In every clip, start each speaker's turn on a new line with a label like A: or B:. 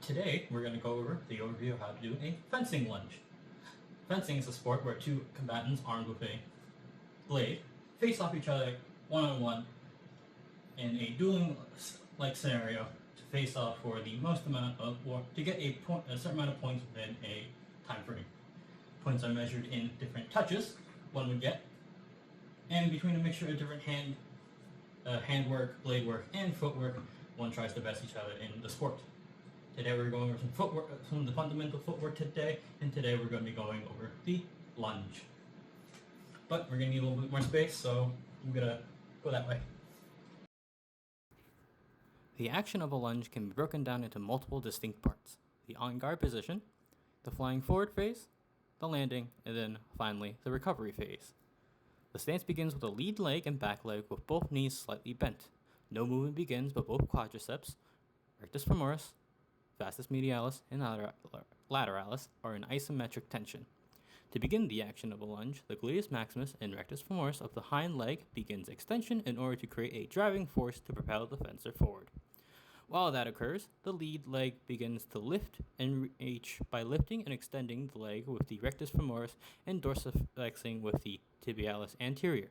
A: Today, we're going to go over the overview of how to do a fencing lunge. Fencing is a sport where two combatants armed with a blade face off each other one-on-one in a dueling-like scenario to face off for the most amount of, or to get a certain amount of points within a time frame. Points are measured in different touches one would get, and between a mixture of different handwork, blade work, and footwork, one tries to best each other in the sport. Today we're going over some of the fundamental footwork today, and today we're going to be going over the lunge. But we're going to need a little bit more space, so I'm going to go that way. The action of a lunge can be broken down into multiple distinct parts: the on-guard position, the flying forward phase, the landing, and then finally the recovery phase. The stance begins with a lead leg and back leg with both knees slightly bent. No movement begins, but both quadriceps, rectus femoris, vastus medialis, and lateralis are in isometric tension. To begin the action of a lunge, the gluteus maximus and rectus femoris of the hind leg begins extension in order to create a driving force to propel the fencer forward. While that occurs, the lead leg begins to lift and reach by lifting and extending the leg with the rectus femoris and dorsiflexing with the tibialis anterior.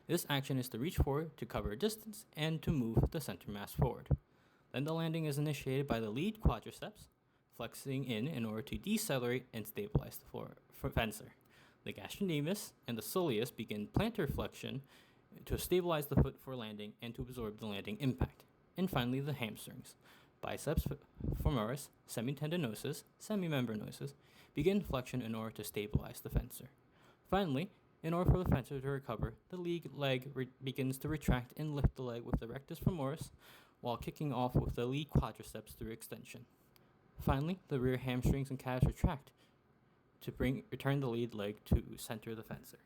A: This action is to reach forward to cover a distance and to move the center mass forward. Then the landing is initiated by the lead quadriceps, flexing in order to decelerate and stabilize the fencer. The gastrocnemius and the soleus begin plantar flexion to stabilize the foot for landing and to absorb the landing impact. And finally, the hamstrings, biceps femoris, semitendinosus, semimembranosus, begin flexion in order to stabilize the fencer. Finally, in order for the fencer to recover, the lead leg begins to retract and lift the leg with the rectus femoris while kicking off with the lead quadriceps through extension. Finally, the rear hamstrings and calves retract to return the lead leg to center the fencer.